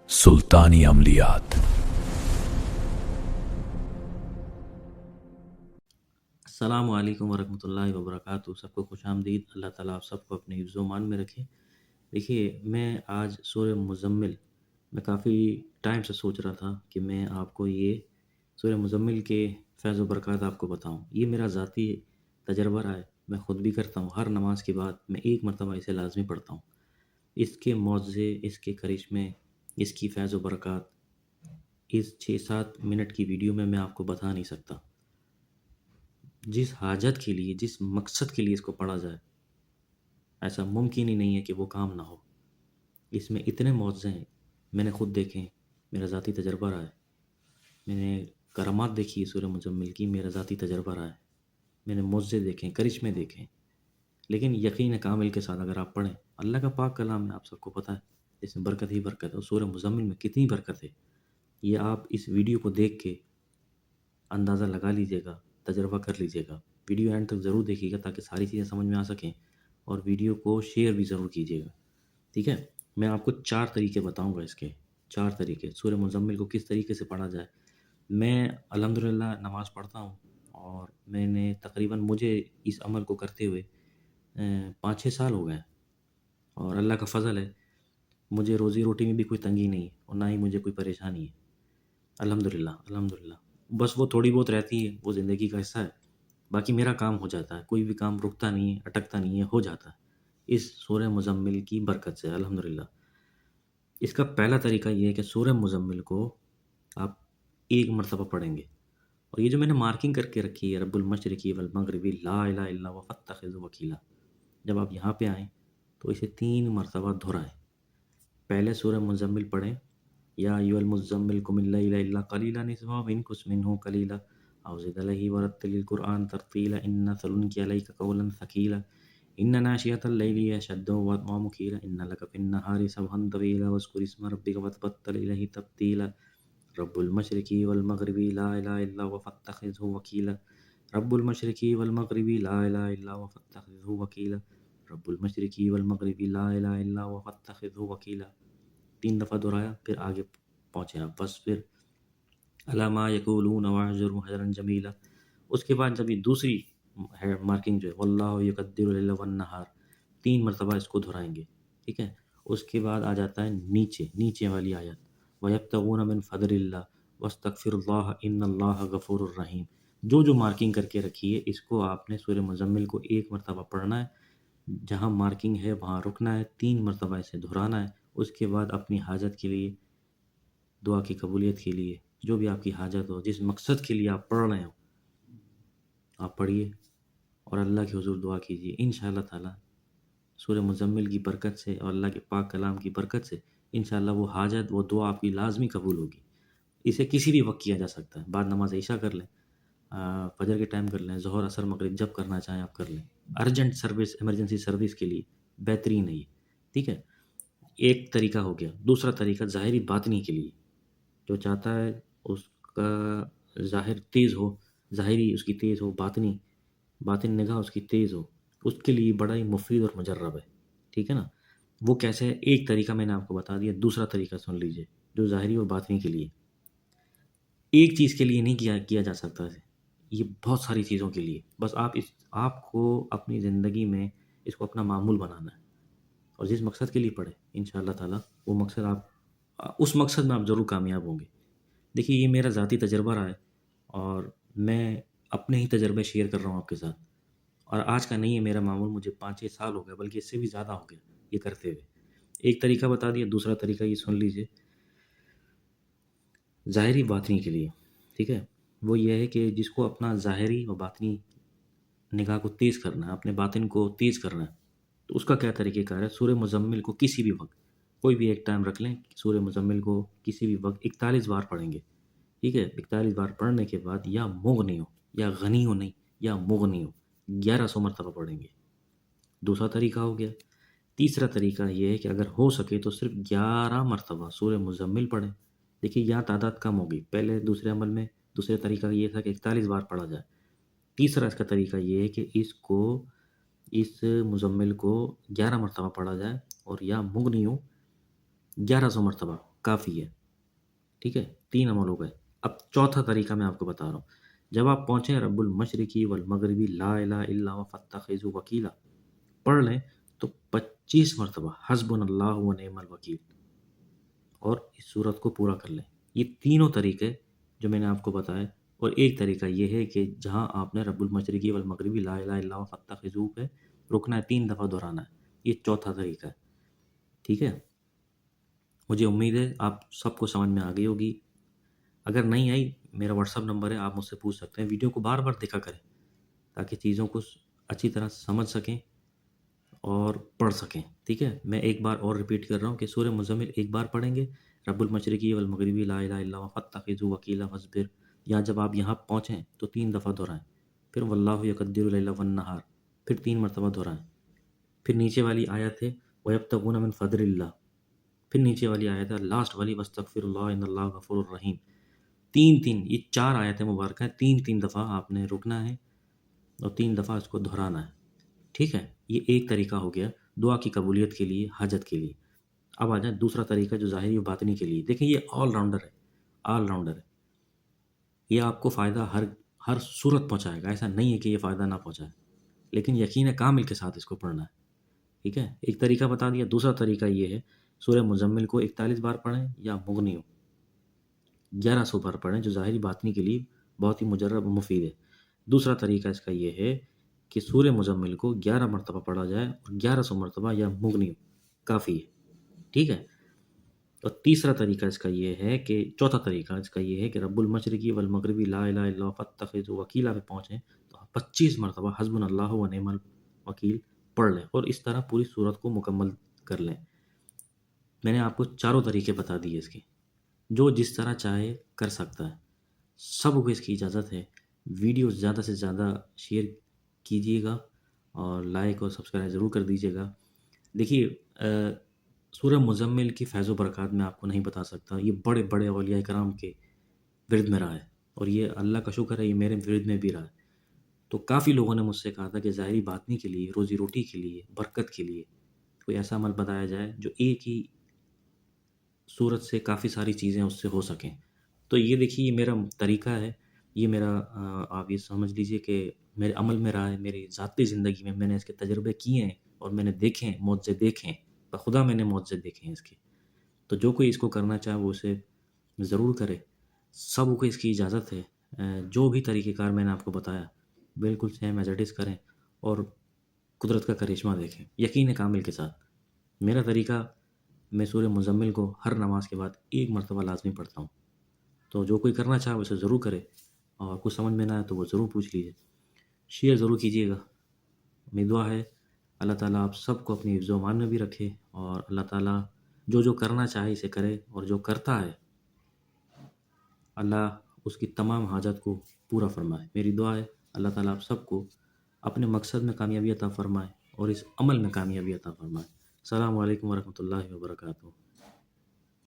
सुल्तानी अमलियात। अस्सलामु अलैकुम वरहमतुल्लाहि वबरकातुहू। सबको खुशामदीद। अल्लाह ताला आप सबको अपने हिफ्ज़ मान में रखे। देखिए, मैं आज सूरह मुज़म्मिल मैं काफ़ी टाइम से सोच रहा था कि मैं आपको ये सूरह मुज़म्मिल के फैज़ व बरक़ात आपको बताऊँ। ये मेरा ज़ाती तजर्बा रहा है, मैं ख़ुद भी करता हूँ। हर नमाज़ के बाद मैं एक मरतबा इसे लाज़मी पढ़ता हूँ। इसके मौज़े, इसके करिश्मे, इसकी फैज़ व बरक़ात इस 6-7 मिनट की वीडियो में मैं आपको बता नहीं सकता। जिस हाजत के लिए, जिस मकसद के लिए इसको पढ़ा जाए, ऐसा मुमकिन ही नहीं है कि वो काम ना हो। इसमें इतने मुअज़्ज़े हैं, मैंने खुद देखे हैं, मेरा ज़ाती तजर्बा रहा है। मैंने करामात देखी है सूरह मुज़म्मिल की, मेरा ज़ाती तजर्बा रहा है। मैंने मुअज़्ज़े देखे हैं, करिश्मे देखे हैं। लेकिन यकीन कामिल के साथ अगर आप पढ़ें, अल्लाह का पाक कलाम है, आप सबको पता है, इसमें बरकत ही बरकत है। और सूरह मुज़म्मिल में कितनी बरकत है, ये आप इस वीडियो को देख के अंदाज़ा लगा लीजिएगा, तजर्बा कर लीजिएगा। वीडियो एंड तक ज़रूर देखिएगा ताकि सारी चीज़ें समझ में आ सकें, और वीडियो को शेयर भी ज़रूर कीजिएगा, ठीक है? मैं आपको 4 तरीके बताऊँगा इसके, 4 तरीके सूरह मुज़म्मिल को किस तरीके से पढ़ा जाए। मैं अल्हम्दुलिल्लाह नमाज़ पढ़ता हूँ, और मैंने तकरीबन मुझे इस अमल को करते हुए 5-6 साल हो गए हैं, और अल्लाह का फ़ज़ल है, मुझे रोज़ी-रोटी में भी कोई तंगी नहीं है और ना ही मुझे कोई परेशानी है। अल्हम्दुलिल्लाह, अल्हम्दुलिल्लाह। बस वो थोड़ी बहुत रहती है, वो ज़िंदगी का हिस्सा है। बाकी मेरा काम हो जाता है, कोई भी काम रुकता नहीं है, अटकता नहीं है, हो जाता है। इस सूरह मुज़म्मिल की बरकत से अल्हम्दुलिल्लाह। इसका पहला तरीका ये है कि सूरह मुज़म्मिल को आप एक मरतबा पढ़ेंगे, और ये जो मैंने मार्किंग करके रखी है, रब्बुल मशरिक़ी वल मग़रिबी ला इलाहा इल्ला हुवा फ़त्तख़िज़हु वकीला, जब आप यहाँ पे आएँ तो इसे 3 मरतबा दोहराएँ। पहले सूरह मुज़म्मिल पढ़ें, या अय्युहल मुज़्ज़म्मिल कुमिल लैला इल्ला क़लीला निस्फ़हु व इंक़ुस मिन्हु क़लीला औ ज़िद अलैहि वरत्तिलिल क़ुरआन तरतीला इन्ना सनुल्क़ी अलैका क़ौलन थक़ीला इन्ना नाशियतल लैलि हिय अशद्दु वअत्मा मुक़ीला इन्ना लका फ़िन्नहारि सबहन तवीला वज़्कुर इस्मा रब्बिका वतबत्तल इलैहि तब्तीला रब्बुल मशरिक़ी वल मग़रिबी ला इलाहा इल्ला हुवा फ़त्तख़िज़हु वकीला रब्बुल मशरिक़ी वल मग़रिबी ला इलाहा इल्ला हुवा फ़त्तख़िज़हु वकीला रब्बुल मशरिक़ी वल मग़रिबी ला इलाहा इल्ला हुवा फ़त्तख़िज़हु वकीला। 3 दफ़ा दोहराया, फिर आगे पहुँचे आप, बस फिर अला मा यक़ूलूना वअहजुरहुम हजरन जमीला। उसके बाद जब ये दूसरी है मार्किंग जो है, वल्लाहु युक़द्दिरु लैला वन्नहार, 3 मरतबा इसको दोहराएँगे, ठीक है? उसके बाद आ जाता है नीचे वाली आयत, वयब्तगूना मिन फ़ज़लिल्लाह वस्तग़फ़िरुल्लाह इन्नल्लाह गफ़ूरुर रहीम। जो मार्किंग करके रखी है, इसको आपने सूरह मुज़म्मिल को एक मरतबा पढ़ना है, जहाँ मार्किंग है वहाँ रुकना है, 3 मरतबा इसे दोहराना है। उसके बाद अपनी हाजत के लिए, दुआ की कबूलियत के लिए, जो भी आपकी हाजत हो, जिस मकसद के लिए आप पढ़ रहे हो, आप पढ़िए और अल्लाह के हुज़ूर दुआ कीजिए। इंशाअल्लाह ताला सूरह मुज़म्मिल की बरकत से और अल्लाह के पाक कलाम की बरकत से इंशाअल्लाह वो हाजत, वो दुआ आपकी लाज़मी कबूल होगी। इसे किसी भी वक़्त किया जा सकता है। बाद नमाज़ इशा कर लें, फ़जर के टाइम कर लें, ज़ोहर, असर, मगरिब जब करना चाहें आप कर लें। अर्जेंट सर्विस, इमरजेंसी सर्विस के लिए बेहतरीन है ये, ठीक है? एक तरीका हो गया। दूसरा तरीका ज़ाहिरी बातिनी के लिए, जो चाहता है उसका ज़ाहिर तेज़ हो, ज़ाहिरी उसकी तेज़ हो, बातिन निगाह उसकी तेज़ हो, उसके लिए बड़ा ही मुफ़ीद और मुजर्रब है, ठीक है ना? वो कैसे है? एक तरीका मैंने आपको बता दिया, दूसरा तरीका सुन लीजिए, जो ज़ाहिरी और बातिनी के लिए। एक चीज़ के लिए नहीं किया जा सकता है, ये बहुत सारी चीज़ों के लिए। बस आपको अपनी ज़िंदगी में इसको अपना मामूल बनाना है, और जिस मकसद के लिए पढ़ें, इंशाअल्लाह ताला वो मकसद उस मकसद में आप ज़रूर कामयाब होंगे। देखिए, ये मेरा ज़ाती तजर्बा रहा है, और मैं अपने ही तजर्बे शेयर कर रहा हूँ आपके साथ, और आज का नहीं है मेरा मामूल, मुझे 5-6 साल हो गए, बल्कि इससे भी ज़्यादा हो गया ये करते हुए। एक तरीका बता दिया, दूसरा तरीका ये सुन लीजिए, ज़ाहिरी बातिनी के लिए, ठीक है? वो ये है कि जिसको अपना ज़ाहिरी व बातिनी निगाह को तेज़ करना है, अपने बातिन को तेज़ करना है, तो उसका क्या तरीक़ेकार है? सूरह मुज़म्मिल को किसी भी वक़्त, कोई भी एक टाइम रख लें, सूरह मुज़म्मिल को किसी भी वक़्त 41 बार पढ़ेंगे, ठीक है? 41 बार पढ़ने के बाद या मुग़नी हो, या गनी हो नहीं, या मुग़नी हो, 1100 मरतबा पढ़ेंगे। दूसरा तरीका हो गया। तीसरा तरीका ये है कि अगर हो सके तो सिर्फ़ 11 मरतबा सूरह मुज़म्मिल पढ़ें। देखिए, यहाँ तादाद कम होगी। पहले दूसरे अमल में दूसरा तरीका ये था कि 41 बार पढ़ा जाए। तीसरा इसका तरीका ये है कि इस मुज़म्मिल को 11 मरतबा पढ़ा जाए, और या मुग़नी हो 1100 मरतबा। کافی ہے، ٹھیک ہے؟ 3 عمل ہو گئے۔ اب چوتھا طریقہ میں آپ کو بتا رہا ہوں۔ جب آپ پہنچیں رب المشرقی والمغربی لا الہ الا هو فاتخذوا وکیلا پڑھ لیں تو 25 مرتبہ حسبنا اللہ و نعم الوکیل اور اس صورت کو پورا کر لیں۔ یہ تینوں طریقے جو میں نے آپ کو بتائے، اور ایک طریقہ یہ ہے کہ جہاں آپ نے رب المشرقی والمغربی لا الہ الا هو فاتخذوا پہ رکنا ہے، 3 دفعہ دہرانا ہے۔ یہ چوتھا طریقہ ہے، ٹھیک ہے؟ مجھے امید ہے آپ سب کو سمجھ میں آ گئی ہوگی۔ اگر نہیں آئی، میرا واٹس ایپ نمبر ہے، آپ مجھ سے پوچھ سکتے ہیں۔ ویڈیو کو بار بار دیکھا کریں تاکہ چیزوں کو اچھی طرح سمجھ سکیں اور پڑھ سکیں، ٹھیک ہے؟ میں ایک بار اور ریپیٹ کر رہا ہوں کہ سورہ مزمل ایک بار پڑھیں گے، رب المشرقی والمغربی لا الہ الا هو فاتخذوا وکیلا واصبر، یا جب آپ یہاں پہنچیں تو 3 دفعہ دہرائیں، پھر واللہ یقدر اللیل والنہار، پھر 3 مرتبہ دہرائیں، پھر نیچے والی آیت ہے وَيَبْتَغُونَ مِن فَضْلِ اللَّهِ، پھر نیچے والی آیت ہے لاسٹ والی وَاسْتَغْفِرُ اللَّهَ إِنَّ اللَّهَ غَفُورٌ رَحِيمٌ۔ تین یہ 4 آیتیں مبارکہ ہیں، 3 دفعہ آپ نے رکنا ہے اور 3 دفعہ اس کو دہرانا ہے، ٹھیک ہے؟ یہ ایک طریقہ ہو گیا دعا کی قبولیت کے لیے، حاجت کے لیے۔ اب آ جائیں دوسرا طریقہ جو ظاہری و باطنی کے لیے۔ دیکھیں یہ آل راؤنڈر ہے، آل راؤنڈر ہے۔ یہ آپ کو فائدہ ہر صورت پہنچائے گا، ایسا نہیں ہے کہ یہ فائدہ نہ پہنچائے، لیکن یقین کامل کے ساتھ اس کو پڑھنا ہے، ٹھیک ہے؟ ایک طریقہ بتا دیا۔ دوسرا طریقہ یہ ہے سورہ مزمل کو 41 بار پڑھیں یا مغنی ہو 1100 بار پڑھیں، جو ظاہری باطنی کے لیے بہت ہی مجرب و مفید ہے۔ دوسرا طریقہ اس کا یہ ہے کہ سورہ مزمل کو 11 مرتبہ پڑھا جائے اور 1100 مرتبہ یا مغنی ہو، کافی ہے، ٹھیک ہے؟ اور تیسرا طریقہ اس کا یہ ہے کہ چوتھا طریقہ اس کا یہ ہے کہ رب المشرقی والمغربی لا الہ الا هو فاتخذوا وکیلا پہ پہنچیں تو 25 مرتبہ حسبنا اللہ و نعم الوکیل پڑھ لیں اور اس طرح پوری صورت کو مکمل کر لیں۔ میں نے آپ کو چاروں طریقے بتا دیے اس کے، جو جس طرح چاہے کر سکتا ہے، سب کو اس کی اجازت ہے۔ ویڈیو زیادہ سے زیادہ شیئر کیجیے گا اور لائک اور سبسکرائب ضرور کر دیجیے گا۔ دیکھیے سورہ مزمل کی فیض و برکات میں آپ کو نہیں بتا سکتا، یہ بڑے بڑے اولیاء کرام کے ورد میں رہا ہے، اور یہ اللہ کا شکر ہے یہ میرے ورد میں بھی رہا ہے۔ تو کافی لوگوں نے مجھ سے کہا تھا کہ ظاہری باطنی کے لیے، روزی روٹی کے لیے، برکت کے لیے کوئی ایسا عمل بتایا جائے جو ایک ہی صورت سے کافی ساری چیزیں اس سے ہو سکیں۔ تو یہ دیکھیے یہ میرا طریقہ ہے، یہ میرا آپ یہ سمجھ لیجئے کہ میرے عمل میں رہا ہے، میری ذاتی زندگی میں میں نے اس کے تجربے کیے ہیں اور میں نے دیکھے ہیں، معجزے دیکھے ہیں، بخدا میں نے معجزے دیکھے ہیں اس کے۔ تو جو کوئی اس کو کرنا چاہے وہ اسے ضرور کرے، سب کو اس کی اجازت ہے۔ جو بھی طریقہ کار میں نے آپ کو بتایا بالکل سیم ایز اٹ از کریں اور قدرت کا کرشمہ دیکھیں، یقین کامل کے ساتھ۔ میرا طریقہ، میں سورہ مزمل کو ہر نماز کے بعد 1 مرتبہ لازمی پڑھتا ہوں، تو جو کوئی کرنا چاہے اسے ضرور کرے، اور کچھ سمجھ میں نہ آئے تو وہ ضرور پوچھ لیجیے، شیئر ضرور کیجیے گا۔ میری دعا ہے اللہ تعالیٰ آپ سب کو اپنی حفظ و امان میں بھی رکھے، اور اللہ تعالیٰ جو کرنا چاہے اسے کرے، اور جو کرتا ہے اللہ اس کی تمام حاجت کو پورا فرمائے۔ میری دعا ہے اللہ تعالیٰ آپ سب کو اپنے مقصد میں کامیابی عطا فرمائے اور اس عمل میں کامیابی عطا فرمائے۔ السلام علیکم ورحمۃ اللہ وبرکاتہ۔